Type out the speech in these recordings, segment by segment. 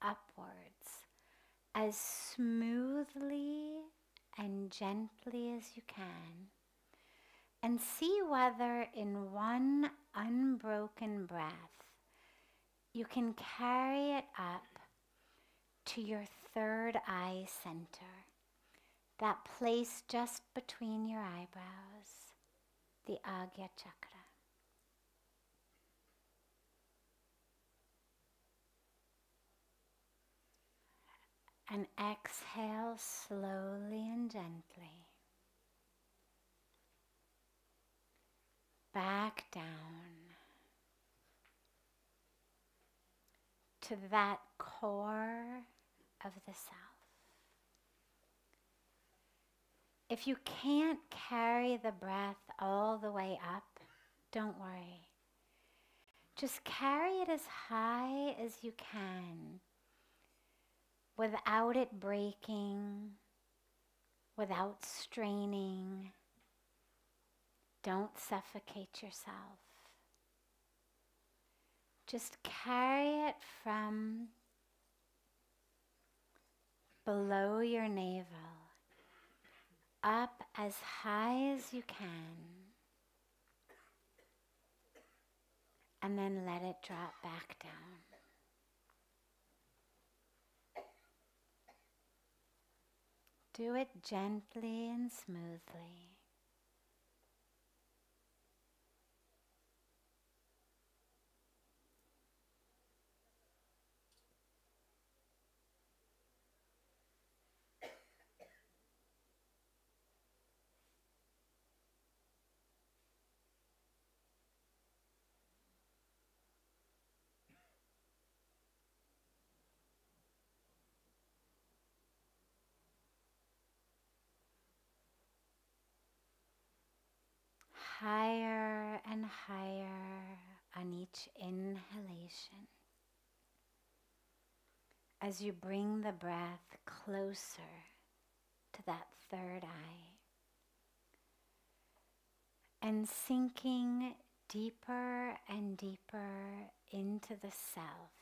upwards as smoothly and gently as you can, and see whether in one unbroken breath you can carry it up to your third eye center, that place just between your eyebrows, the Agya Chakra. And exhale slowly and gently. Back down to that core of the self. If you can't carry the breath all the way up, don't worry. Just carry it as high as you can, without it breaking, without straining. Don't suffocate yourself. Just carry it from below your navel up as high as you can, and then let it drop back down. Do it gently and smoothly. Higher and higher on each inhalation, as you bring the breath closer to that third eye, and sinking deeper and deeper into the self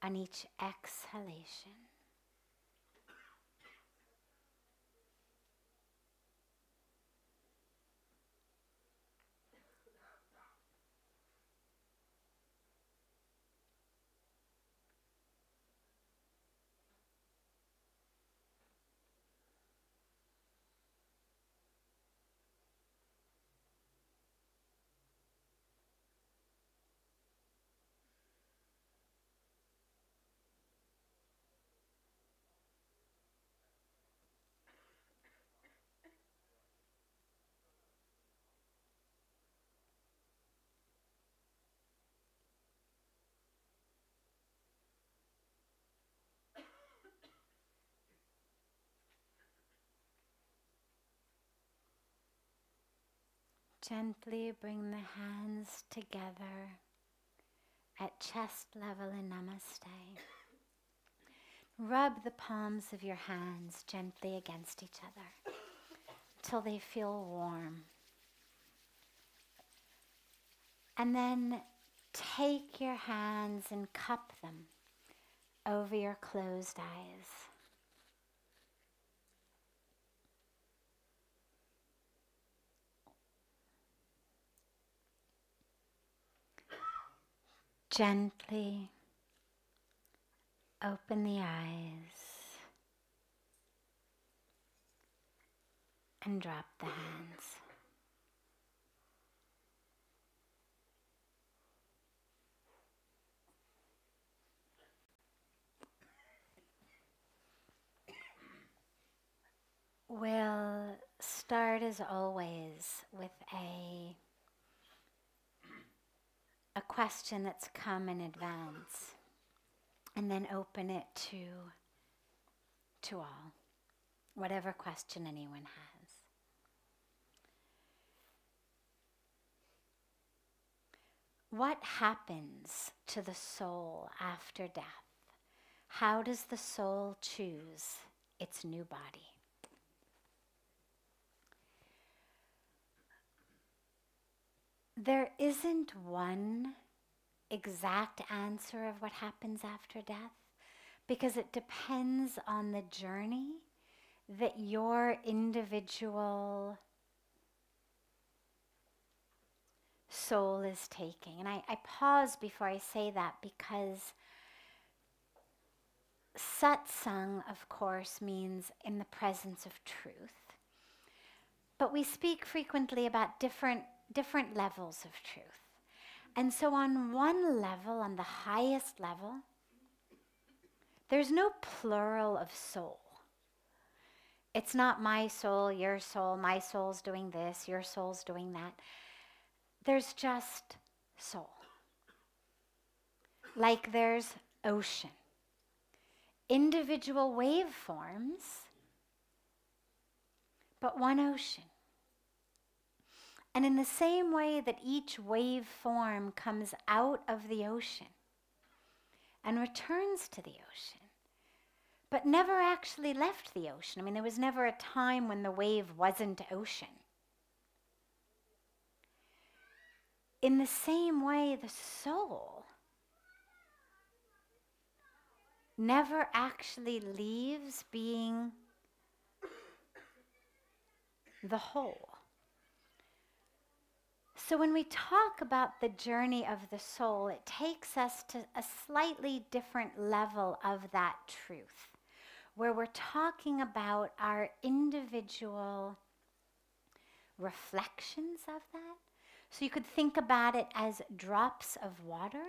on each exhalation. Gently bring the hands together at chest level in Namaste. Rub the palms of your hands gently against each other till they feel warm. And then take your hands and cup them over your closed eyes. Gently open the eyes and drop the hands. We'll start as always with a question that's come in advance, and then open it to all, whatever question anyone has. What happens to the soul after death? How does the soul choose its new body? There isn't one exact answer of what happens after death, because it depends on the journey that your individual soul is taking. And I pause before I say that because Satsang, of course, means in the presence of truth. But we speak frequently about different levels of truth. And so on one level, on the highest level, there's no plural of soul. It's not my soul, your soul, my soul's doing this, your soul's doing that. There's just soul. Like there's ocean. Individual waveforms, but one ocean. And in the same way that each waveform comes out of the ocean and returns to the ocean, but never actually left the ocean. I mean, there was never a time when the wave wasn't ocean. In the same way, the soul never actually leaves being the whole. So when we talk about the journey of the soul, it takes us to a slightly different level of that truth, where we're talking about our individual reflections of that. So you could think about it as drops of water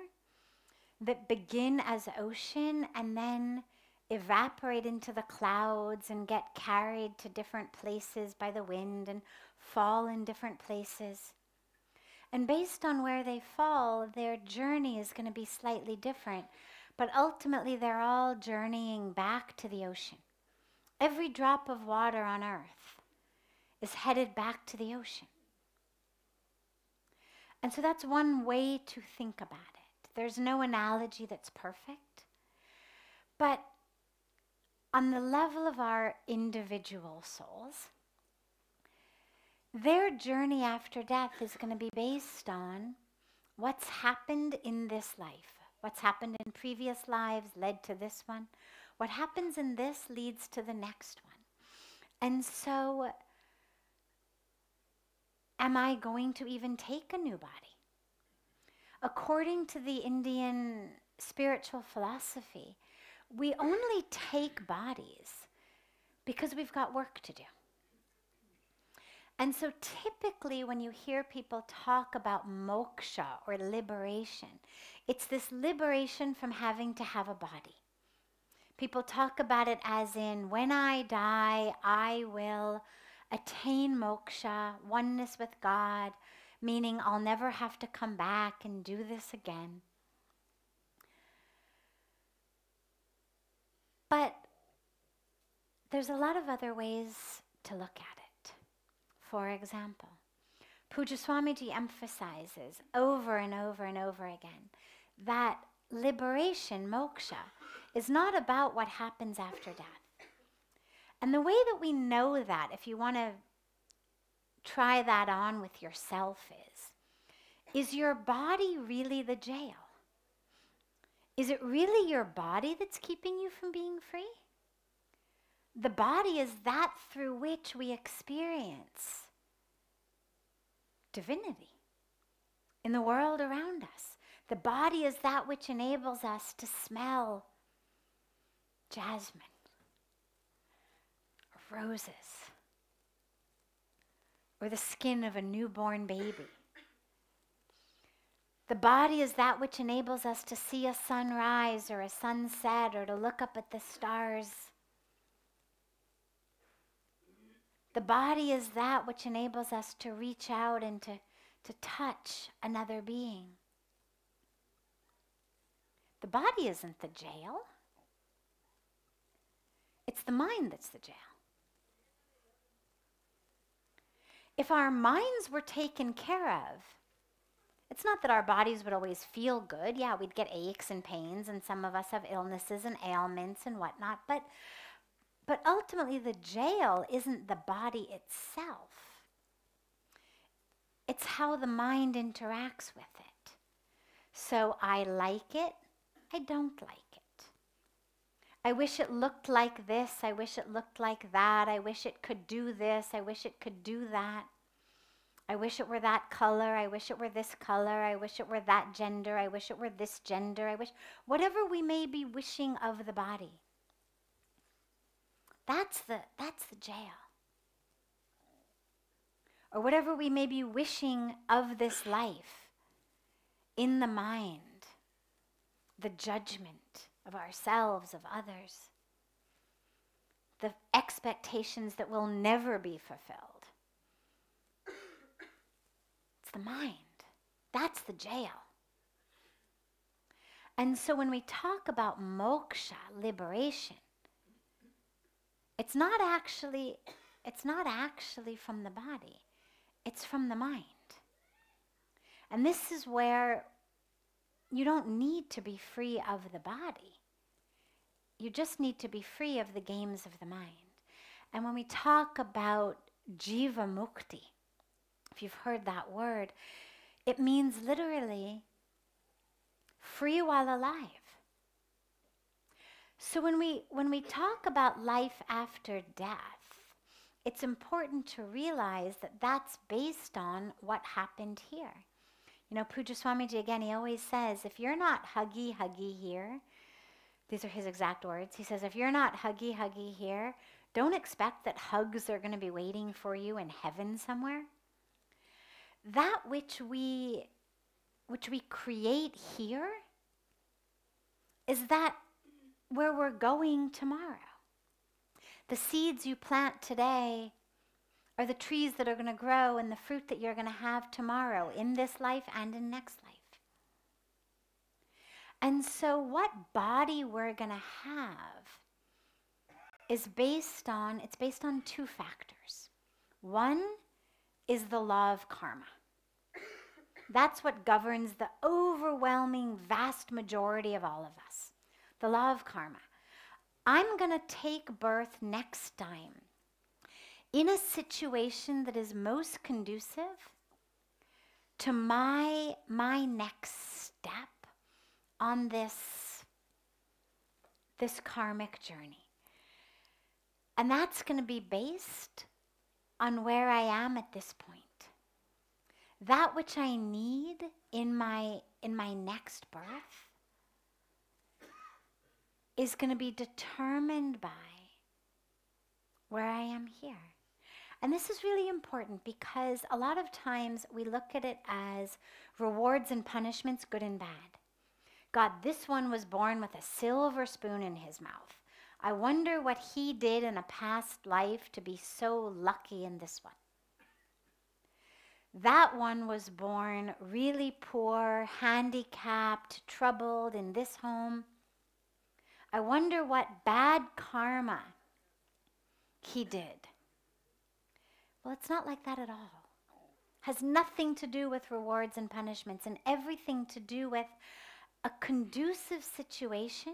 that begin as ocean and then evaporate into the clouds and get carried to different places by the wind and fall in different places. And based on where they fall, their journey is going to be slightly different. But ultimately, they're all journeying back to the ocean. Every drop of water on earth is headed back to the ocean. And so that's one way to think about it. There's no analogy that's perfect. But on the level of our individual souls, their journey after death is going to be based on what's happened in this life. What's happened in previous lives led to this one. What happens in this leads to the next one. And so, am I going to even take a new body? According to the Indian spiritual philosophy, we only take bodies because we've got work to do. And so typically when you hear people talk about moksha or liberation, it's this liberation from having to have a body. People talk about it as in, when I die, I will attain moksha, oneness with God, meaning I'll never have to come back and do this again. But there's a lot of other ways to look at it. For example, Puja Swamiji emphasizes over and over and over again that liberation, moksha, is not about what happens after death. And the way that we know that, if you want to try that on with yourself, is your body really the jail? Is it really your body that's keeping you from being free? The body is that through which we experience divinity in the world around us. The body is that which enables us to smell jasmine, or roses, or the skin of a newborn baby. The body is that which enables us to see a sunrise or a sunset, or to look up at the stars. The body is that which enables us to reach out and to touch another being. The body isn't the jail. It's the mind that's the jail. If our minds were taken care of, it's not that our bodies would always feel good. Yeah, we'd get aches and pains, and some of us have illnesses and ailments and whatnot, but ultimately the jail isn't the body itself. It's how the mind interacts with it. So I like it, I don't like it. I wish it looked like this, I wish it looked like that, I wish it could do this, I wish it could do that. I wish it were that color, I wish it were this color, I wish it were that gender, I wish it were this gender, I wish, whatever we may be wishing of the body. That's the jail. Or whatever we may be wishing of this life in the mind, the judgment of ourselves, of others, the expectations that will never be fulfilled. It's the mind. That's the jail. And so when we talk about moksha, liberation, it's not actually from the body. It's from the mind. And this is where you don't need to be free of the body. You just need to be free of the games of the mind. And when we talk about jiva mukti, if you've heard that word, it means literally free while alive. So when we talk about life after death, it's important to realize that that's based on what happened here. You know, Puja Swamiji, again, he always says, if you're not huggy here, these are his exact words, he says, if you're not huggy here, don't expect that hugs are going to be waiting for you in heaven somewhere. That which we create here is that where we're going tomorrow. The seeds you plant today are the trees that are going to grow and the fruit that you're going to have tomorrow in this life and in next life. And so what body we're going to have is based on two factors. One is the law of karma. That's what governs the overwhelming vast majority of all of us. The law of karma. I'm going to take birth next time in a situation that is most conducive to my next step on this karmic journey. And that's going to be based on where I am at this point. That which I need in my next birth is going to be determined by where I am here. And this is really important because a lot of times we look at it as rewards and punishments, good and bad. God, this one was born with a silver spoon in his mouth. I wonder what he did in a past life to be so lucky in this one. That one was born really poor, handicapped, troubled in this home. I wonder what bad karma he did. Well, it's not like that at all. Has nothing to do with rewards and punishments and everything to do with a conducive situation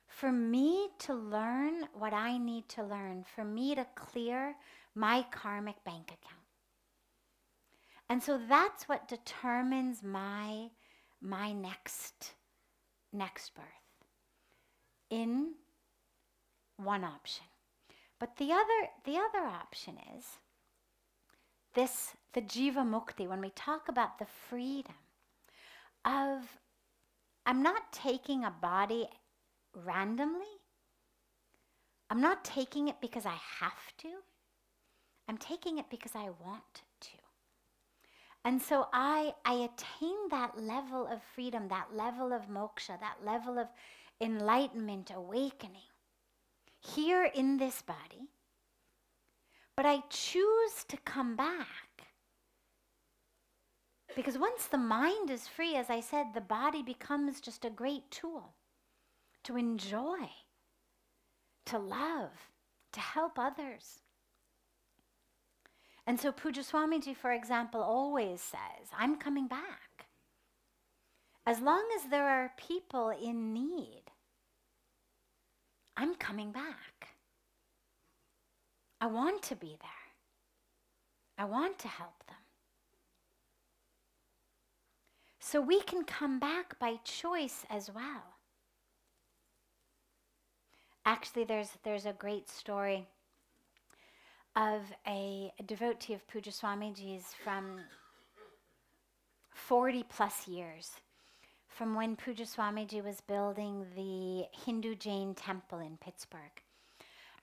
for me to learn what I need to learn, for me to clear my karmic bank account. And so that's what determines my next birth in one option. But the other option is the jiva mukti, when we talk about the freedom of, I'm not taking a body randomly. I'm not taking it because I have to. I'm taking it because I want to. And so I attain that level of freedom, that level of moksha, that level of enlightenment, awakening, here in this body. But I choose to come back. Because once the mind is free, as I said, the body becomes just a great tool to enjoy, to love, to help others. And so Puja Swamiji, for example, always says, I'm coming back. As long as there are people in need, I'm coming back. I want to be there. I want to help them. So we can come back by choice as well. Actually, there's a great story of a devotee of Puja Swamiji's from 40 plus years, from when Puja Swamiji was building the Hindu Jain temple in Pittsburgh.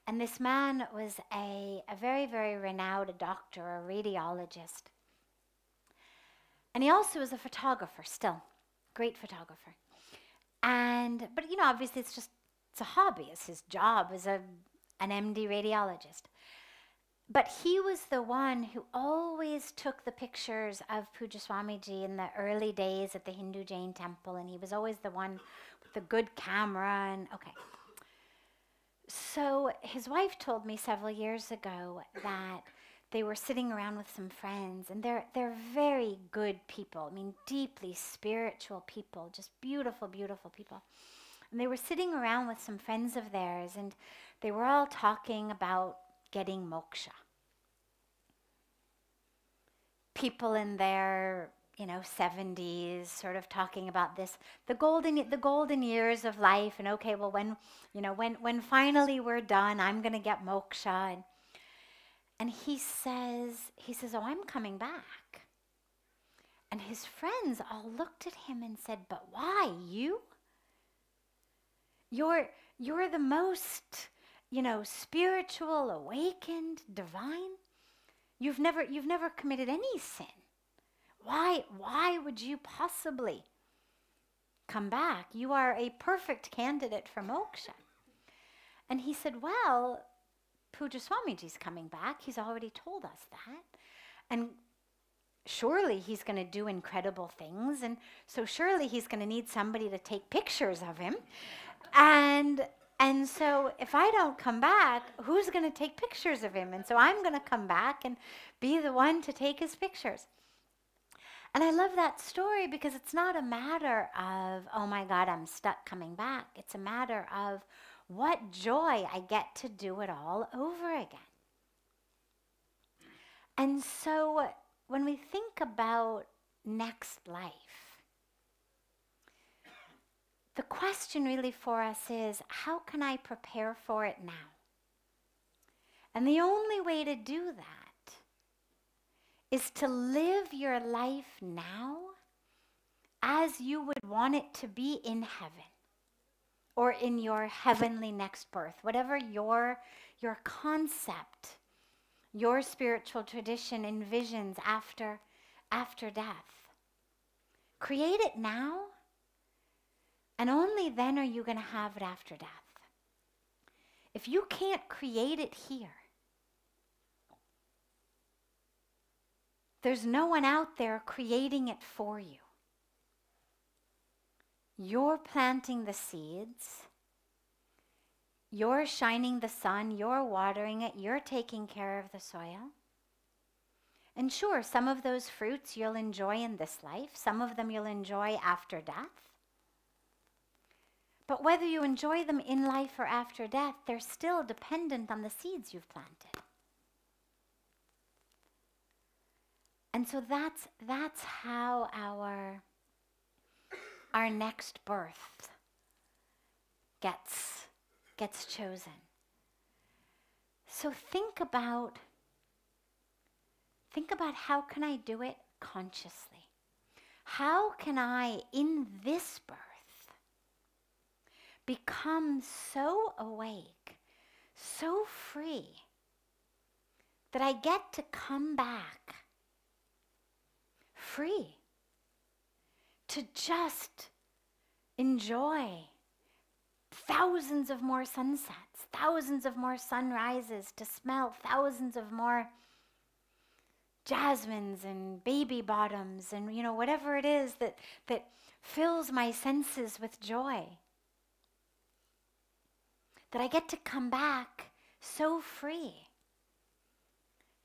And this man was a very, very renowned doctor, a radiologist. And he also was a photographer still, great photographer. But obviously it's a hobby, it's his job as an MD radiologist. But he was the one who always took the pictures of Puja Swamiji in the early days at the Hindu Jain temple, and he was always the one with the good camera, and okay. So his wife told me several years ago that they were sitting around with some friends, and they're very good people. I mean, deeply spiritual people, just beautiful, beautiful people. And they were sitting around with some friends of theirs, and they were all talking about getting moksha. People in their 70s, sort of talking about this, the golden years of life, and okay, well, when finally we're done, I'm going to get moksha. And he says, oh, I'm coming back. And his friends all looked at him and said, but why, you? You're the most, spiritual, awakened, divine. You've never committed any sin. Why would you possibly come back? You are a perfect candidate for moksha. And he said, well, Puja Swamiji's coming back. He's already told us that. And surely he's going to do incredible things. And so surely he's going to need somebody to take pictures of him. And so if I don't come back, who's going to take pictures of him? And so I'm going to come back and be the one to take his pictures. And I love that story because it's not a matter of, oh my God, I'm stuck coming back. It's a matter of what joy I get to do it all over again. And so when we think about next life, the question really for us is, how can I prepare for it now? And the only way to do that is to live your life now as you would want it to be in heaven or in your heavenly next birth, whatever your concept, your spiritual tradition envisions after death. Create it now, and only then are you going to have it after death. If you can't create it here, there's no one out there creating it for you. You're planting the seeds. You're shining the sun. You're watering it. You're taking care of the soil. And sure, some of those fruits you'll enjoy in this life. Some of them you'll enjoy after death. But whether you enjoy them in life or after death, they're still dependent on the seeds you've planted. And so that's how our next birth gets chosen. So think about how can I do it consciously? How can I, in this birth, become so awake, so free, that I get to come back free to just enjoy thousands of more sunsets, thousands of more sunrises, to smell thousands of more jasmines and baby bottoms and whatever it is that fills my senses with joy. That I get to come back so free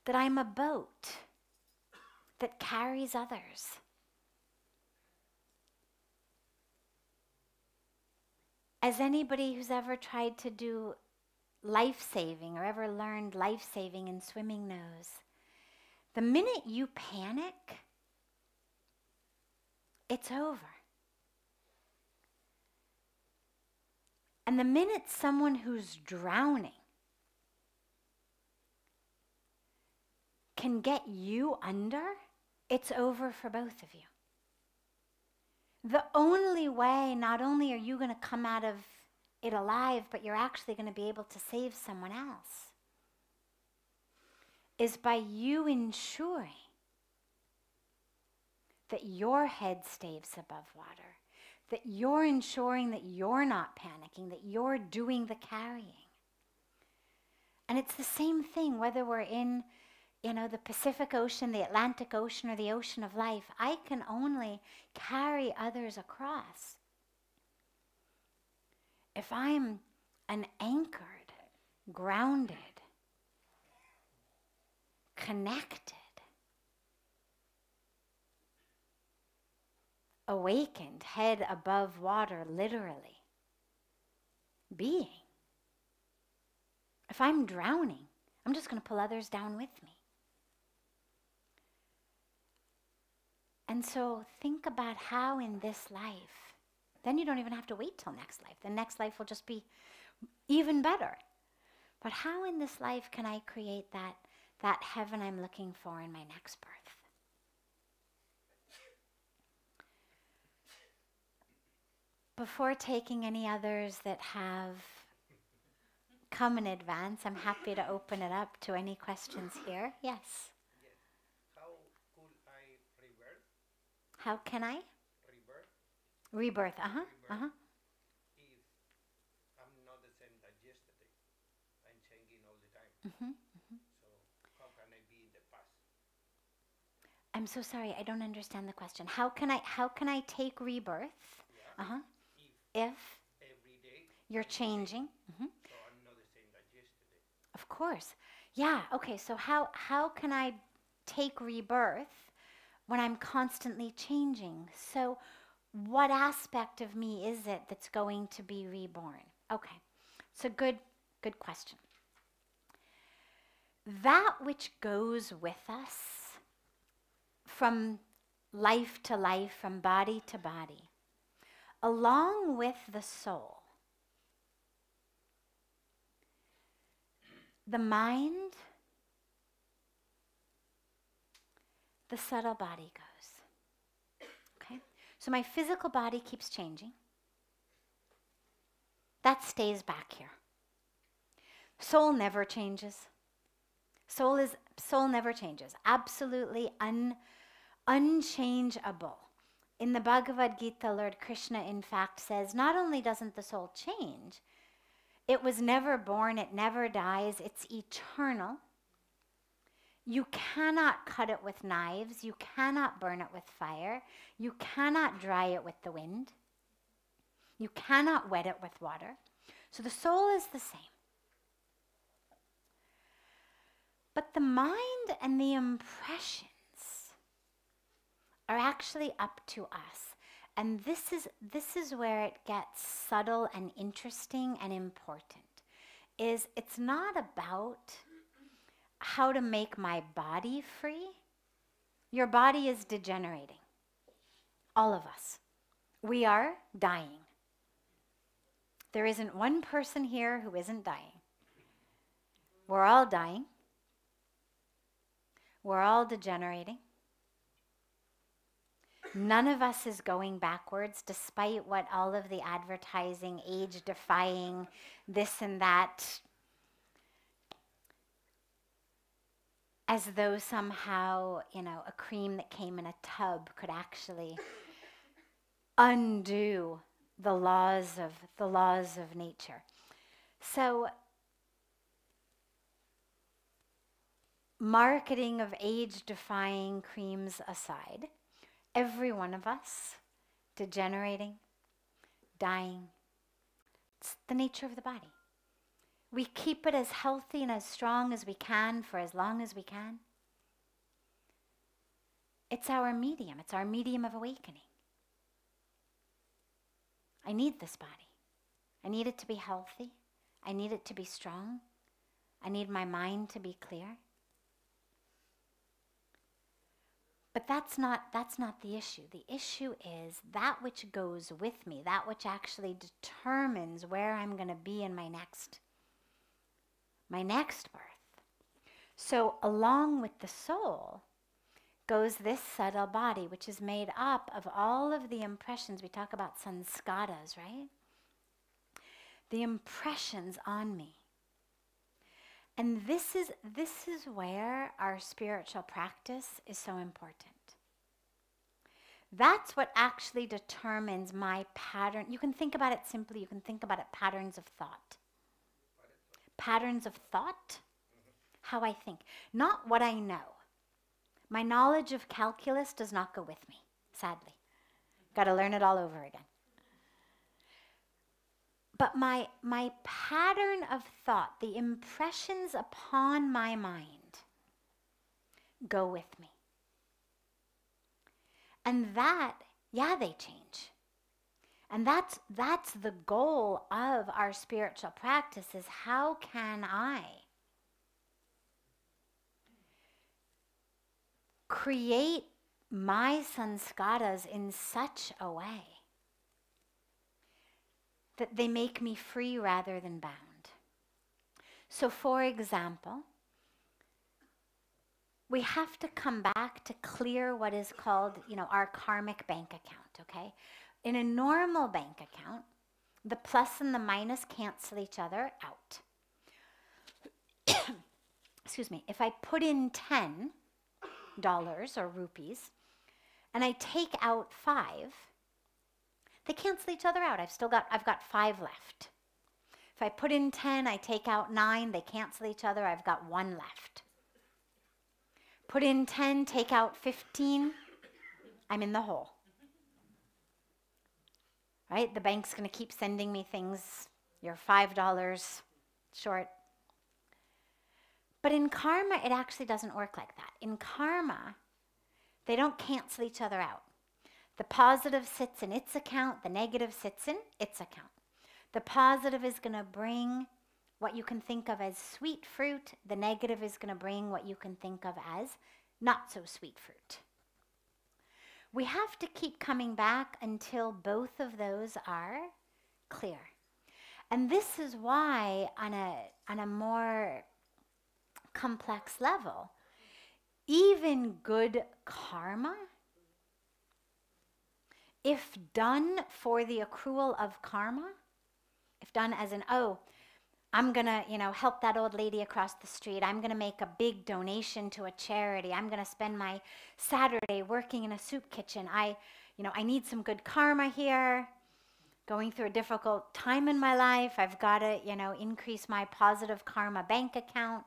that I'm a boat that carries others. As anybody who's ever tried to do life-saving or ever learned life-saving in swimming knows, the minute you panic, it's over. And the minute someone who's drowning can get you under, it's over for both of you. The only way, not only are you going to come out of it alive, but you're actually going to be able to save someone else, is by you ensuring that your head stays above water, that you're ensuring that you're not panicking, that you're doing the carrying. And it's the same thing whether we're in, the Pacific Ocean, the Atlantic Ocean, or the ocean of life. I can only carry others across if I'm an anchored, grounded, connected, awakened, head above water, literally, being. If I'm drowning, I'm just going to pull others down with me. And so think about how in this life, then you don't even have to wait till next life. The next life will just be even better. But how in this life can I create that heaven I'm looking for in my next birth? Before taking any others that have come in advance, I'm happy to open it up to any questions here. Yes? Yes. How could I rebirth? How can I? Rebirth? Rebirth, If I'm not the same that yesterday. I'm changing all the time. So how can I be in the past? I'm so sorry, I don't understand the question. How can I take rebirth? Yeah. If Every day you're changing. so I'm not the same that yesterday. Of course. Yeah, okay, so how can I take rebirth when I'm constantly changing? So what aspect of me is it that's going to be reborn? Okay, it's a good question. That which goes with us from life to life, from body to body, along with the soul, the mind, the subtle body goes. Okay? So my physical body keeps changing. That stays back here. Soul never changes. Soul never changes. Absolutely unchangeable. In the Bhagavad Gita, Lord Krishna in fact says, not only doesn't the soul change, it was never born, it never dies, it's eternal. You cannot cut it with knives, you cannot burn it with fire, you cannot dry it with the wind, you cannot wet it with water. So the soul is the same. But the mind and the impressions are actually up to us. And this is where it gets subtle and interesting and important. It's not about how to make my body free. Your body is degenerating. All of us. We are dying. There isn't one person here who isn't dying. We're all dying. We're all degenerating. None of us is going backwards, despite what all of the advertising, age-defying, this and that, as though somehow, a cream that came in a tub could actually undo the laws of nature. So, marketing of age-defying creams aside, every one of us, degenerating, dying, it's the nature of the body. We keep it as healthy and as strong as we can for as long as we can. It's our medium of awakening. I need this body. I need it to be healthy. I need it to be strong. I need my mind to be clear. But that's not the issue. The issue is that which goes with me, that which actually determines where I'm going to be in my next birth. So along with the soul goes this subtle body, which is made up of all of the impressions. We talk about sanskaras, right? The impressions on me. And this is where our spiritual practice is so important. That's what actually determines my pattern. You can think about it simply. You can think about it patterns of thought. Patterns of thought, how I think. Not what I know. My knowledge of calculus does not go with me, sadly. Got to learn it all over again. But my pattern of thought, the impressions upon my mind, go with me. And that, they change. And that's the goal of our spiritual practice, is how can I create my sanskaras in such a way that they make me free rather than bound. So for example, we have to come back to clear what is called, our karmic bank account, okay? In a normal bank account, the plus and the minus cancel each other out. Excuse me. If I put in $10 or rupees and I take out 5, they cancel each other out. I've got 5 left. If I put in 10, I take out 9, they cancel each other. I've got 1 left. Put in 10, take out 15, I'm in the hole. Right? The bank's going to keep sending me things. You're $5 short. But in karma, it actually doesn't work like that. In karma, they don't cancel each other out. The positive sits in its account, the negative sits in its account. The positive is going to bring what you can think of as sweet fruit. The negative is going to bring what you can think of as not so sweet fruit. We have to keep coming back until both of those are clear. And this is why on a more complex level, even good karma, if done for the accrual of karma, if done as an, I'm going to, help that old lady across the street. I'm going to make a big donation to a charity. I'm going to spend my Saturday working in a soup kitchen. I need some good karma here. Going through a difficult time in my life. I've got to, increase my positive karma bank account.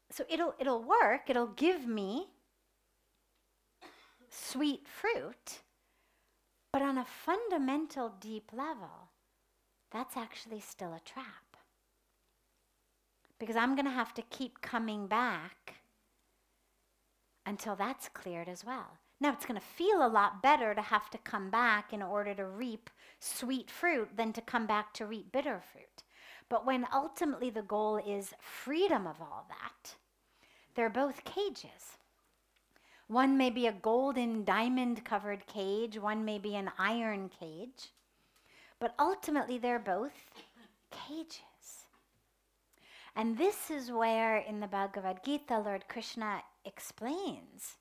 So it'll work. It'll give me sweet fruit. But on a fundamental, deep level, that's actually still a trap. Because I'm going to have to keep coming back until that's cleared as well. Now, it's going to feel a lot better to have to come back in order to reap sweet fruit than to come back to reap bitter fruit. But when ultimately the goal is freedom of all that, they're both cages. One may be a golden diamond-covered cage, one may be an iron cage. But ultimately, they're both cages. And this is where, in the Bhagavad Gita, Lord Krishna explains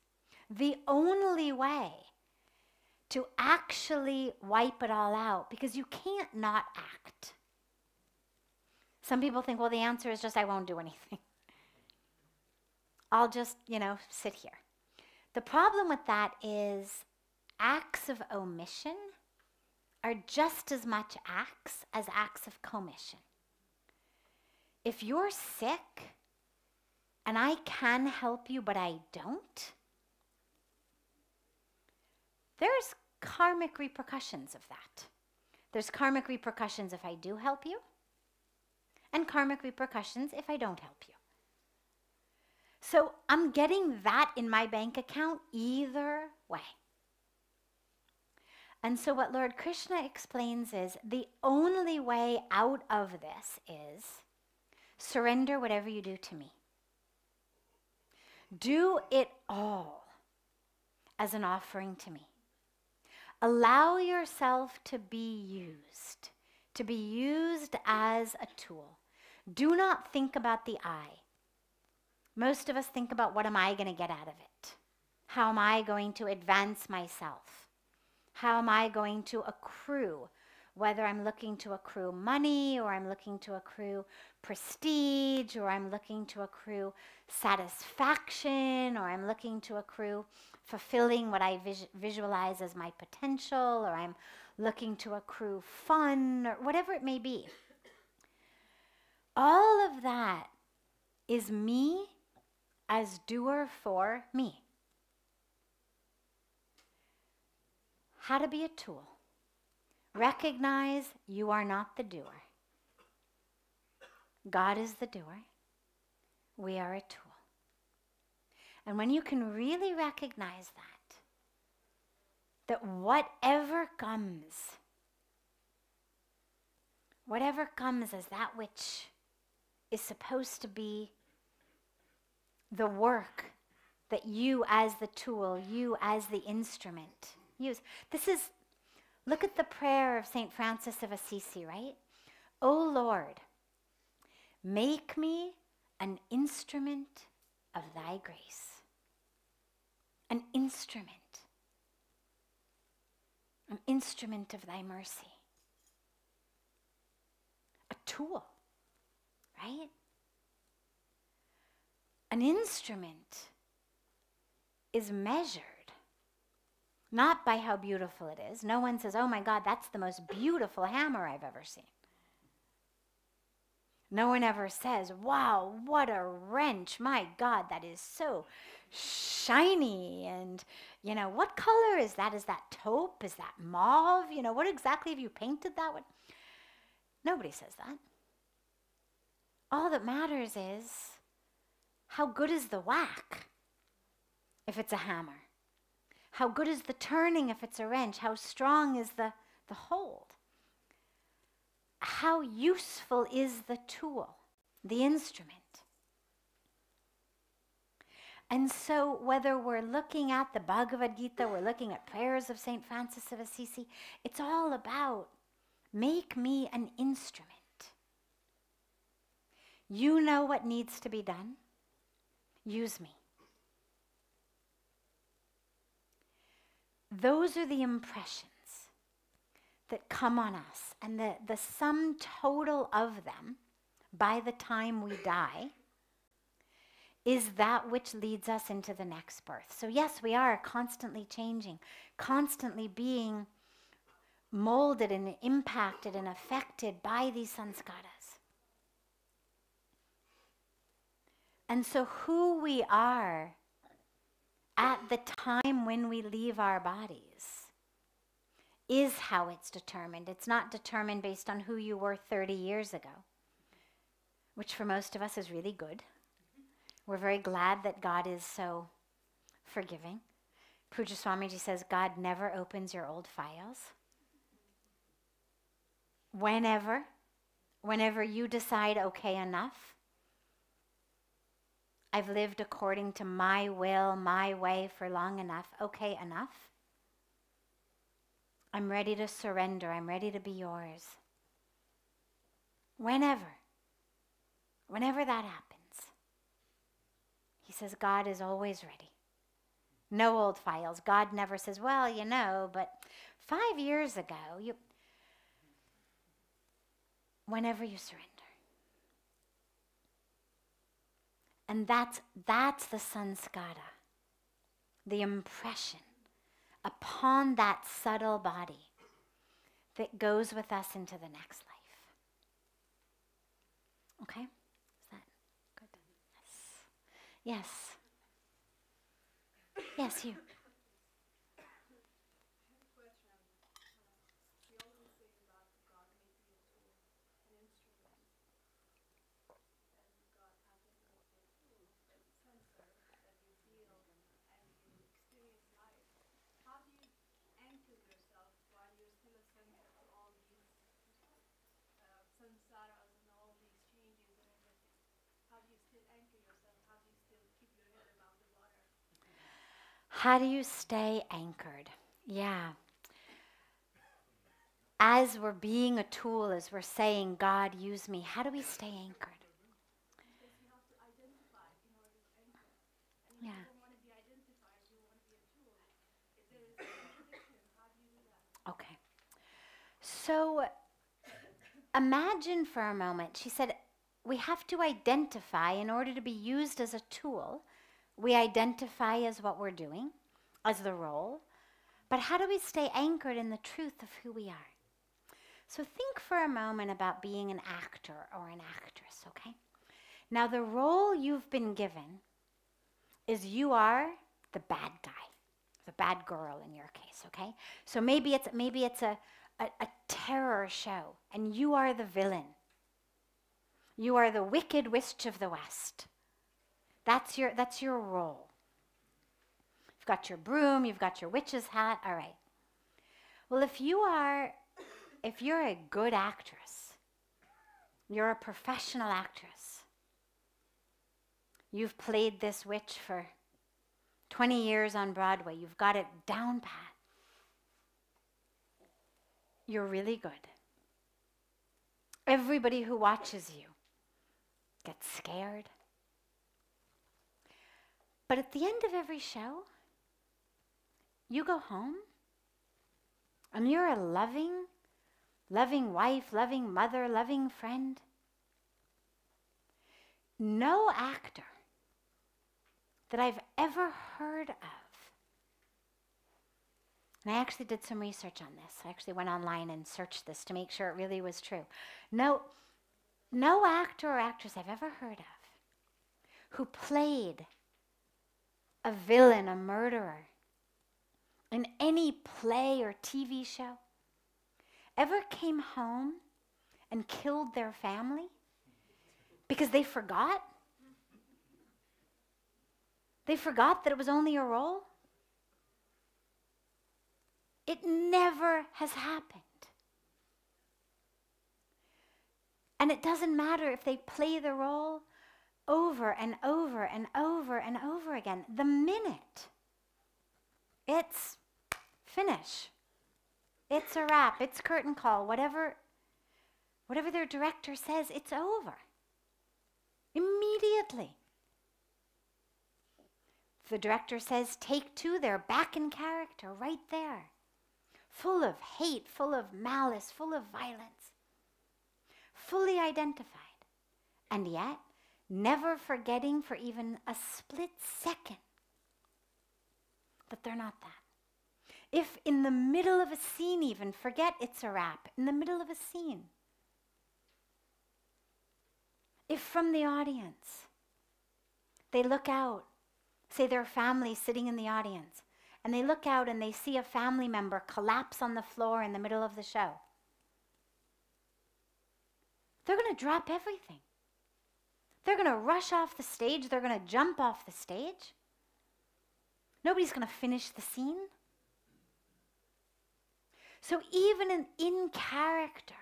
the only way to actually wipe it all out, because you can't not act. Some people think, well, the answer is just, I won't do anything. I'll just, sit here. The problem with that is acts of omission are just as much acts as acts of commission. If you're sick and I can help you but I don't, there's karmic repercussions of that. There's karmic repercussions if I do help you, and karmic repercussions if I don't help you. So I'm getting that in my bank account either way. And so what Lord Krishna explains is the only way out of this is surrender whatever you do to me. Do it all as an offering to me. Allow yourself to be used as a tool. Do not think about the I. Most of us think about, what am I going to get out of it? How am I going to advance myself? How am I going to accrue? Whether I'm looking to accrue money, or I'm looking to accrue prestige, or I'm looking to accrue satisfaction, or I'm looking to accrue fulfilling what I visualize as my potential, or I'm looking to accrue fun, or whatever it may be. All of that is me as doer for me. How to be a tool. Recognize you are not the doer. God is the doer. We are a tool. And when you can really recognize that whatever comes as that which is supposed to be the work that you as the tool, you as the instrument use. Look at the prayer of St. Francis of Assisi, right? O Lord, make me an instrument of thy grace. An instrument of thy mercy. A tool, right? An instrument is measured not by how beautiful it is. No one says, oh my God, that's the most beautiful hammer I've ever seen. No one ever says, wow, what a wrench. My God, that is so shiny. And, what color is that? Is that taupe? Is that mauve? What exactly have you painted that with? Nobody says that. All that matters is, how good is the whack if it's a hammer? How good is the turning if it's a wrench? How strong is the hold? How useful is the tool, the instrument? And so whether we're looking at the Bhagavad Gita, we're looking at prayers of St. Francis of Assisi, it's all about, make me an instrument. You know what needs to be done. Use me. Those are the impressions that come on us, and the sum total of them by the time we die is that which leads us into the next birth. So yes, we are constantly changing, constantly being molded and impacted and affected by these sanskaras. And so who we are at the time when we leave our bodies is how it's determined. It's not determined based on who you were 30 years ago, which for most of us is really good. We're very glad that God is so forgiving. Pujya Swamiji says, God never opens your old files. Whenever you decide, okay, enough, I've lived according to my will, my way for long enough. Okay, enough. I'm ready to surrender. I'm ready to be yours. Whenever that happens, he says God is always ready. No old files. God never says, well, but 5 years ago, whenever you surrender. And that's the sanskara, the impression upon that subtle body that goes with us into the next life. Okay? Is that good? Yes. Yes, you. samsaras and all these changes and everything? How do you still anchor yourself? How do you still keep your head above the How do you stay anchored? Yeah. As we're being a tool, as we're saying, God, use me, how do we stay anchored? Because you have to identify in order to anchor. And if Yeah. you don't want to be identified, you want to be a tool. If there is a contradiction, how do you do that? Okay. So imagine for a moment, she said, we have to identify in order to be used as a tool. We identify as what we're doing, as the role. But how do we stay anchored in the truth of who we are? So think for a moment about being an actor or an actress, okay? Now the role you've been given is you are the bad guy, the bad girl in your case, okay? So maybe it's a terror show and you are the villain. You are the wicked witch of the West. That's your role. You've got your broom, you've got your witch's hat, all right. Well, if you're a good actress, you're a professional actress, you've played this witch for 20 years on Broadway, you've got it down pat, you're really good. Everybody who watches you gets scared. But at the end of every show, you go home and you're a loving wife, loving mother, loving friend. No actor that I've ever heard of, and I actually did some research on this. I actually went online and searched this to make sure it really was true. No actor or actress I've ever heard of who played a villain, a murderer, in any play or TV show, ever came home and killed their family because they forgot? They forgot that it was only a role? It never has happened. And it doesn't matter if they play the role over and over and over and over again. The minute it's finish, it's a wrap, it's curtain call, whatever their director says, it's over. Immediately. If the director says take two, they're back in character right there. Full of hate, full of malice, full of violence. Fully identified. And yet, never forgetting for even a split second that they're not that. If in the middle of a scene even, forget it's a wrap, in the middle of a scene, if from the audience they look out, say their family sitting in the audience, and they look out and they see a family member collapse on the floor in the middle of the show, they're going to drop everything. They're going to rush off the stage. They're going to jump off the stage. Nobody's going to finish the scene. So even in character,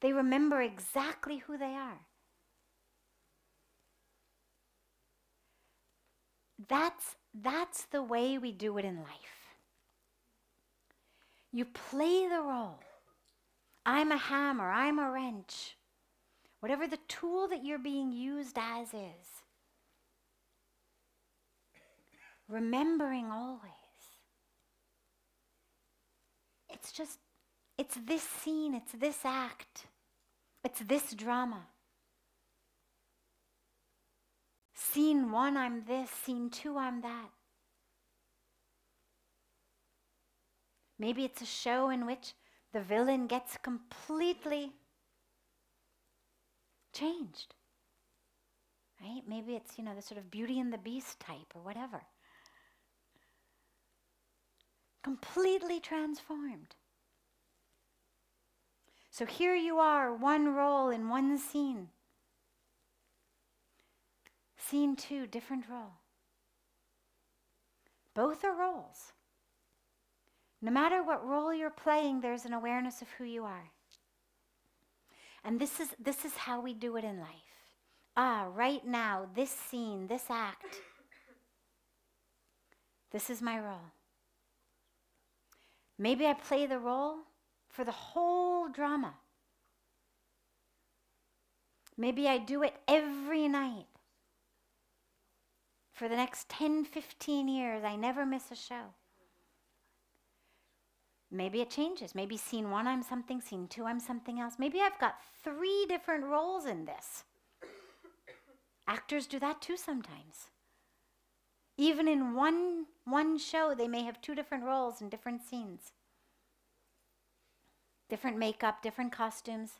they remember exactly who they are. That's the way we do it in life. You play the role. I'm a hammer, I'm a wrench. Whatever the tool that you're being used as is. Remembering always. It's this scene, it's this act, it's this drama. Scene 1, I'm this. Scene 2, I'm that. Maybe it's a show in which the villain gets completely changed. Right? Maybe it's, the sort of Beauty and the Beast type or whatever. Completely transformed. So here you are, one role in one scene. Scene 2, different role. Both are roles. No matter what role you're playing, there's an awareness of who you are. And this is how we do it in life. Right now, this scene, this act, This is my role. Maybe I play the role for the whole drama. Maybe I do it every night. For the next 10, 15 years, I never miss a show. Maybe it changes. Maybe scene 1, I'm something. Scene 2, I'm something else. Maybe I've got 3 different roles in this. Actors do that too sometimes. Even in one show, they may have 2 different roles in different scenes. Different makeup, different costumes.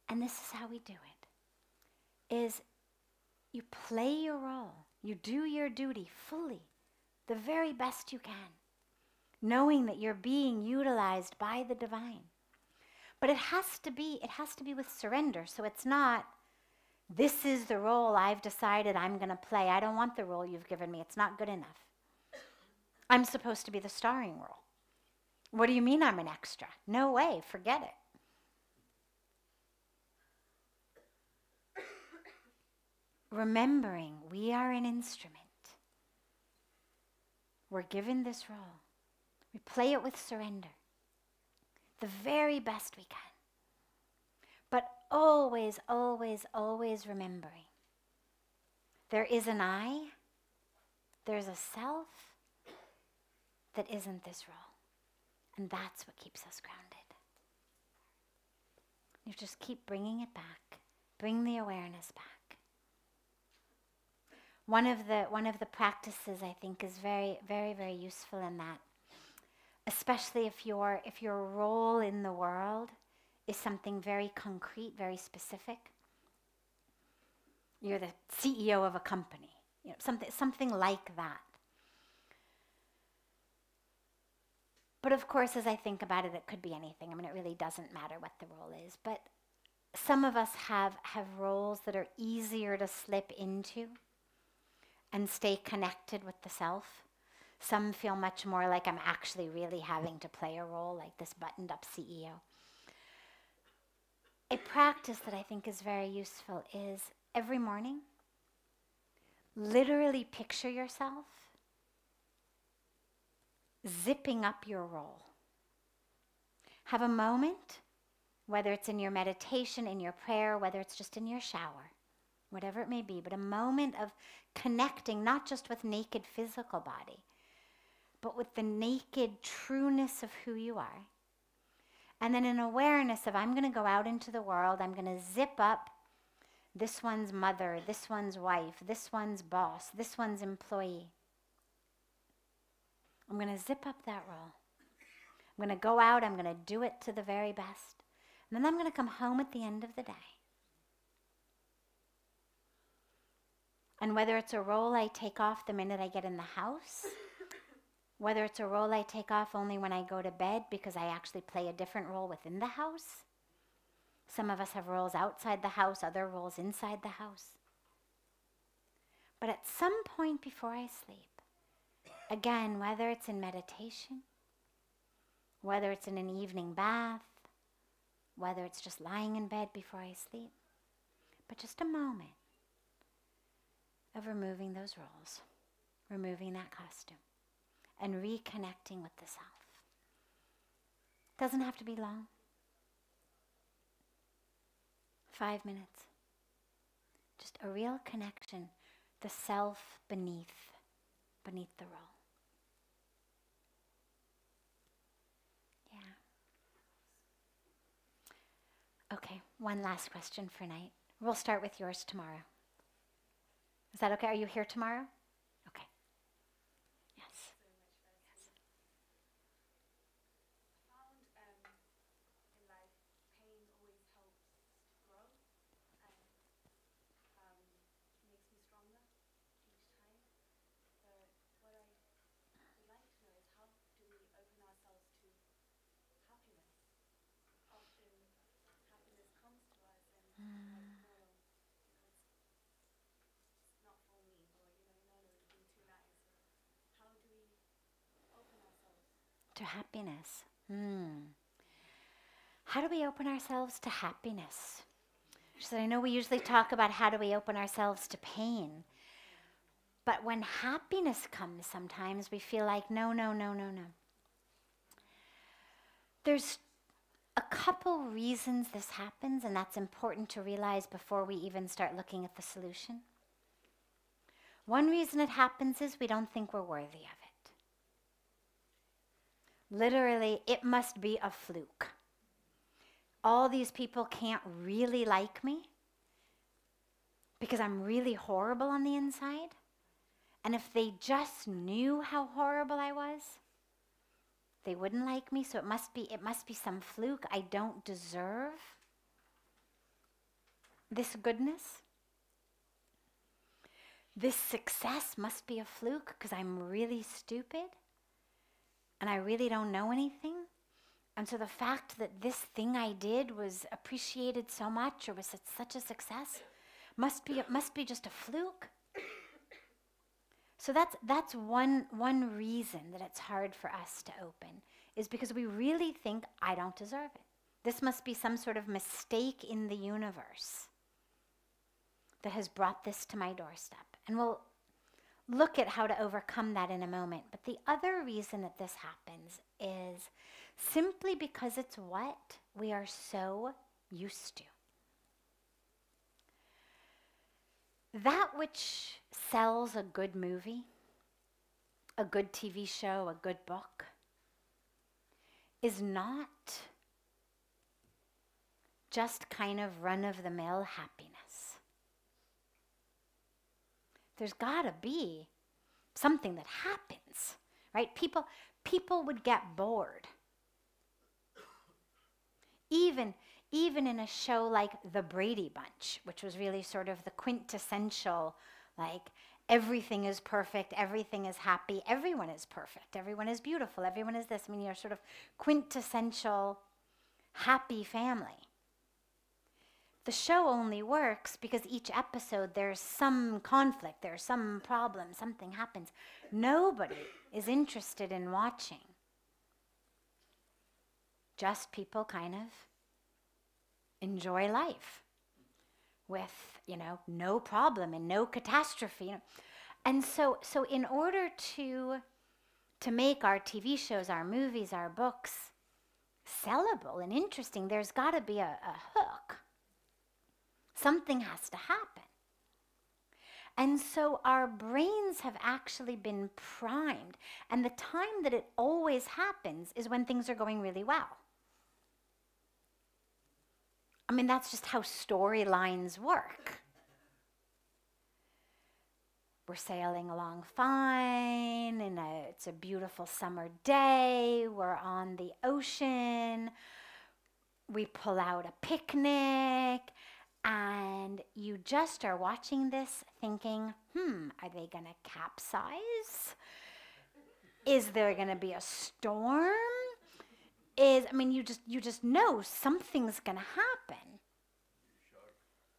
And this is how we do it, is you play your role. You do your duty fully, the very best you can, knowing that you're being utilized by the divine. But it has to be with surrender. So it's not, this is the role I've decided I'm going to play. I don't want the role you've given me. It's not good enough. I'm supposed to be the starring role. What do you mean I'm an extra? No way, forget it. Remembering we are an instrument. We're given this role. We play it with surrender, the very best we can. But always, always, always remembering there is an I, there's a self that isn't this role. And that's what keeps us grounded. You just keep bringing it back. Bring the awareness back. One of the practices I think is very, very, very useful in that, especially if your role in the world is something very concrete, very specific. You're the CEO of a company, something like that. But of course, as I think about it, it could be anything. I mean, it really doesn't matter what the role is. But some of us have roles that are easier to slip into and stay connected with the self. Some feel much more like I'm actually really having to play a role, like this buttoned-up CEO. A practice that I think is very useful is every morning, literally picture yourself zipping up your role. Have a moment, whether it's in your meditation, in your prayer, whether it's just in your shower, whatever it may be, but a moment of connecting not just with naked physical body, but with the naked trueness of who you are. And then an awareness of, I'm going to go out into the world, I'm going to zip up this one's mother, this one's wife, this one's boss, this one's employee. I'm going to zip up that role. I'm going to go out, I'm going to do it to the very best. And then I'm going to come home at the end of the day. And whether it's a role I take off the minute I get in the house, whether it's a role I take off only when I go to bed because I actually play a different role within the house. Some of us have roles outside the house, other roles inside the house. But at some point before I sleep, again, whether it's in meditation, whether it's in an evening bath, whether it's just lying in bed before I sleep, but just a moment of removing those roles, removing that costume, and reconnecting with the self. Doesn't have to be long. 5 minutes. Just a real connection, the self beneath the role. Yeah. Okay, one last question for night. We'll start with yours tomorrow. Is that okay? Are you here tomorrow? Okay. Yes. Yes. I found in life pain always helps to grow and makes me stronger each time. But what I would like to know is, how do we open ourselves to happiness? Often happiness comes to us and it's like, no, because it's not for me, or no, you've been too nice. Or how do we open ourselves To happiness. How do we open ourselves to happiness? She said, I know we usually talk about how do we open ourselves to pain. But when happiness comes, sometimes we feel like, no, no, no, no, no. There's a couple reasons this happens, and that's important to realize before we even start looking at the solution. One reason it happens is we don't think we're worthy of it. Literally, it must be a fluke. All these people can't really like me because I'm really horrible on the inside. And if they just knew how horrible I was, they wouldn't like me. So it must be some fluke. I don't deserve this goodness. This success must be a fluke because I'm really stupid and I really don't know anything. And so the fact that this thing I did was appreciated so much or was such a success must be just a fluke. So that's one reason that it's hard for us to open, is because we really think I don't deserve it. This must be some sort of mistake in the universe that has brought this to my doorstep. And we'll look at how to overcome that in a moment. But the other reason that this happens is simply because it's what we are so used to. That which sells a good movie, a good TV show, a good book, is not just kind of run-of-the-mill happiness. There's got to be something that happens, right? People would get bored. Even in a show like The Brady Bunch, which was really sort of the quintessential, like, everything is perfect, everything is happy, everyone is perfect, everyone is beautiful, everyone is this. I mean, you're sort of quintessential happy family. The show only works because each episode there's some conflict, there's some problem, something happens. Nobody is interested in watching. Just people kind of enjoy life with, no problem and no catastrophe. And so in order to make our TV shows, our movies, our books sellable and interesting, there's got to be a hook. Something has to happen. And so our brains have actually been primed. And the time that it always happens is when things are going really well. I mean, that's just how storylines work. We're sailing along fine, and it's a beautiful summer day. We're on the ocean. We pull out a picnic. And you just are watching this thinking, are they going to capsize? Is there going to be a storm? You just know something's going to happen.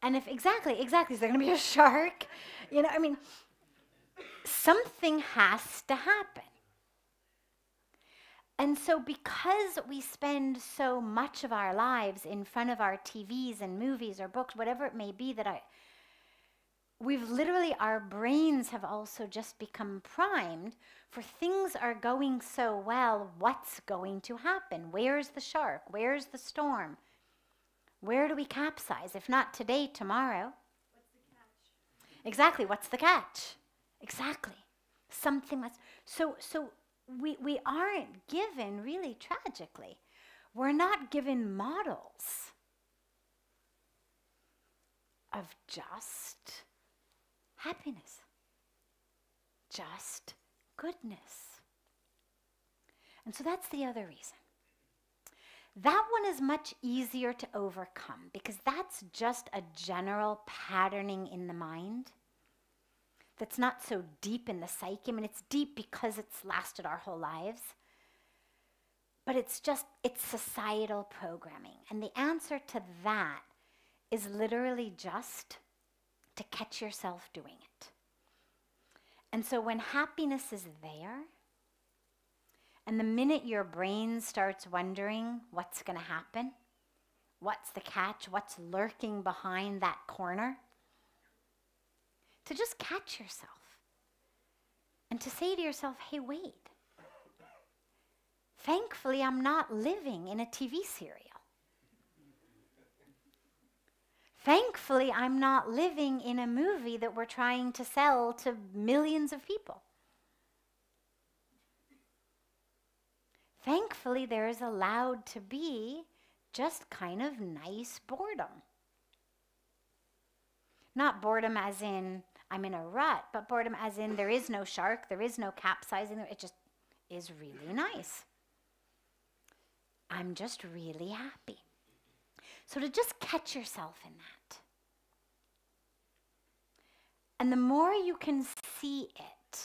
And if, exactly, is there going to be a shark? Something has to happen. And so because we spend so much of our lives in front of our TVs and movies or books, whatever it may be, we've literally, our brains have also just become primed for things are going so well, what's going to happen? Where's the shark? Where's the storm? Where do we capsize? If not today, tomorrow. What's the catch? Exactly, what's the catch? Exactly. Something that's, so we aren't given, really tragically, we're not given models of just happiness, just goodness. And so that's the other reason. That one is much easier to overcome because that's just a general patterning in the mind that's not so deep in the psyche. I mean, it's deep because it's lasted our whole lives. But it's societal programming. And the answer to that is literally just to catch yourself doing it. And so when happiness is there, and the minute your brain starts wondering what's going to happen, what's the catch, what's lurking behind that corner, to just catch yourself. And to say to yourself, hey, wait. Thankfully, I'm not living in a TV serial. Thankfully, I'm not living in a movie that we're trying to sell to millions of people. Thankfully, there is allowed to be just kind of nice boredom. Not boredom as in I'm in a rut, but boredom as in there is no shark, there is no capsizing, it just is really nice. I'm just really happy. So to just catch yourself in that. And the more you can see it,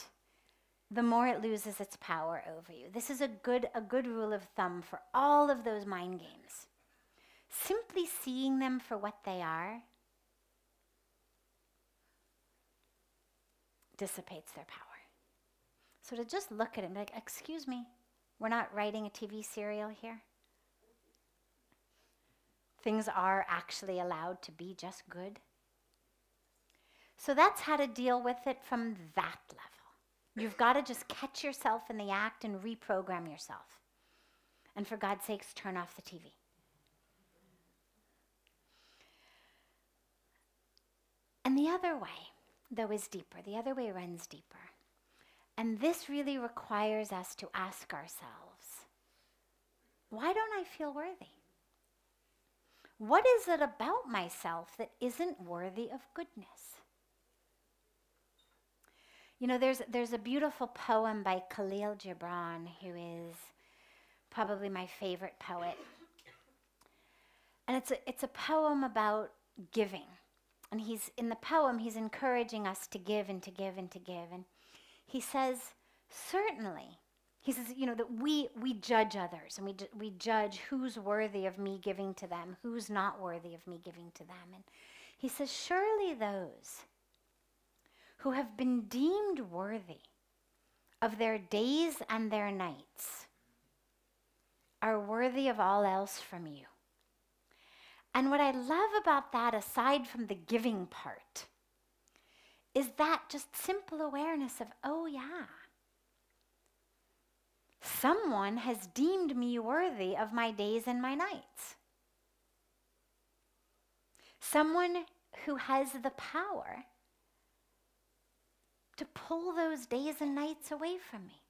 the more it loses its power over you. This is a good rule of thumb for all of those mind games. Simply seeing them for what they are dissipates their power. So to just look at it and be like, excuse me, we're not writing a TV serial here. Things are actually allowed to be just good. So that's how to deal with it from that level. You've got to just catch yourself in the act and reprogram yourself. And for God's sakes, turn off the TV. And the other way, though, is deeper. The other way runs deeper. And this really requires us to ask ourselves, why don't I feel worthy? What is it about myself that isn't worthy of goodness? You know, there's a beautiful poem by Khalil Gibran, who is probably my favorite poet. And it's a poem about giving. And in the poem, he's encouraging us to give and to give and to give. And he says, certainly, he says, you know, that we judge others, and we judge who's worthy of me giving to them, who's not worthy of me giving to them. And he says, surely those who have been deemed worthy of their days and their nights are worthy of all else from you. And what I love about that, aside from the giving part, is that just simple awareness of, oh yeah, someone has deemed me worthy of my days and my nights. Someone who has the power to pull those days and nights away from me.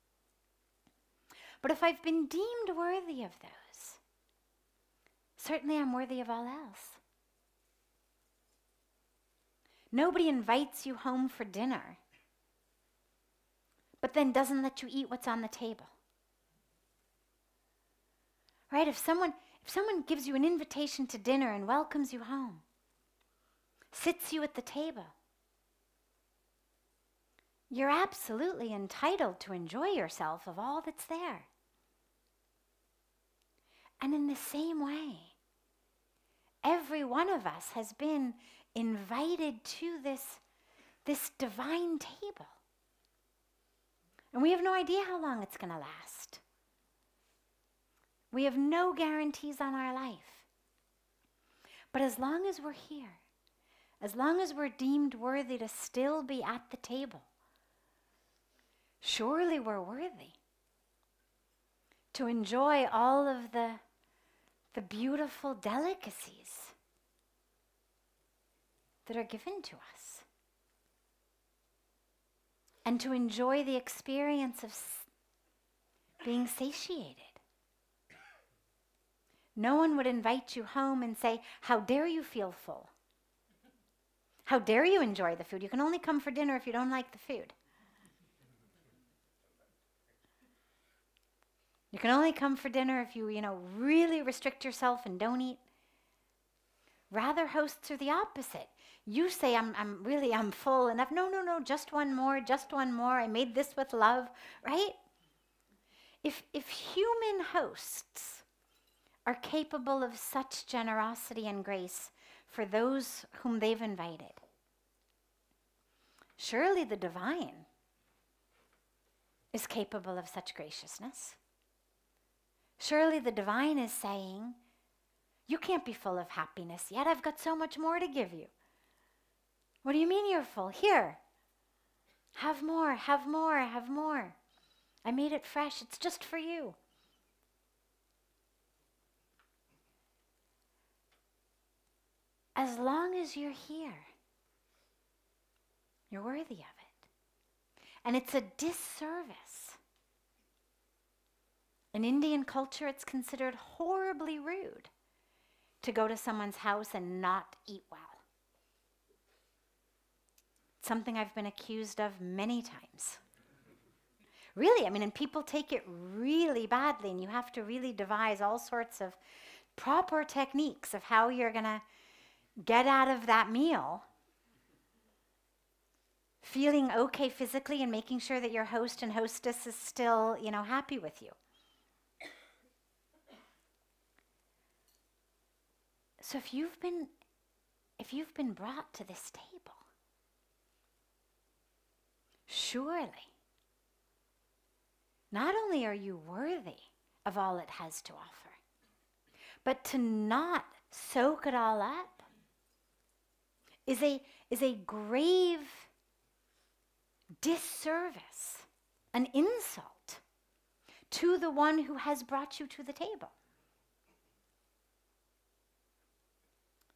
But if I've been deemed worthy of those, certainly I'm worthy of all else. Nobody invites you home for dinner, but then doesn't let you eat what's on the table. Right? If someone gives you an invitation to dinner and welcomes you home, sits you at the table, you're absolutely entitled to enjoy yourself of all that's there. And in the same way, every one of us has been invited to this divine table. And we have no idea how long it's going to last. We have no guarantees on our life. But as long as we're here, as long as we're deemed worthy to still be at the table, surely we're worthy to enjoy all of the beautiful delicacies that are given to us. And to enjoy the experience of being satiated. No one would invite you home and say, how dare you feel full? How dare you enjoy the food? You can only come for dinner if you don't like the food. You can only come for dinner if you really restrict yourself and don't eat. Rather, hosts are the opposite. You say, I'm full enough. No, just one more. I made this with love, right? If human hosts are capable of such generosity and grace for those whom they've invited, surely the divine is capable of such graciousness. Surely the divine is saying, you can't be full of happiness yet. I've got so much more to give you. What do you mean you're full? Here, Have more, have more, have more. I made it fresh. It's just for you. As long as you're here, you're worthy of it. And it's a disservice. In Indian culture, it's considered horribly rude to go to someone's house and not eat well. It's something I've been accused of many times. Really, I mean, and people take it really badly, and you have to really devise all sorts of proper techniques of how you're going to get out of that meal feeling okay physically and making sure that your host and hostess is still, happy with you. So if you've been brought to this table, surely, not only are you worthy of all it has to offer, but to not soak it all up is a grave disservice, an insult to the one who has brought you to the table.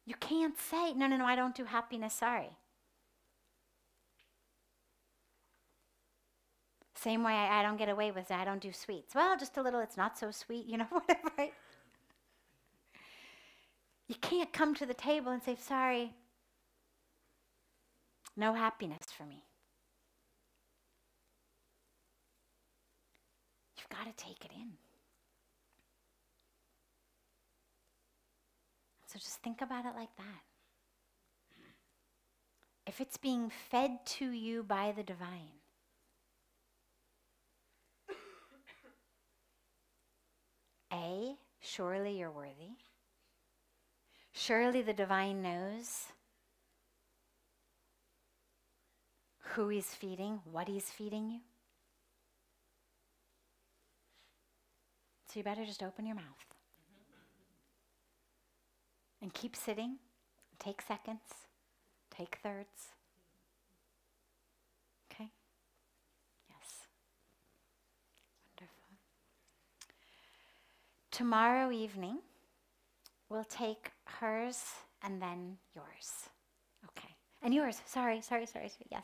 You can't say, no, I don't do happiness, sorry. Same way I don't get away with it, I don't do sweets. Well, just a little, it's not so sweet, whatever. Right? You can't come to the table and say, sorry, no happiness for me. You've got to take it in. So just think about it like that. If it's being fed to you by the divine, surely you're worthy. Surely the divine knows who he's feeding, what he's feeding you. So you better just open your mouth. And keep sitting. Take seconds. Take thirds. Okay? Yes. Wonderful. Tomorrow evening, we'll take hers and then yours. Okay. And yours. Sorry. Yes.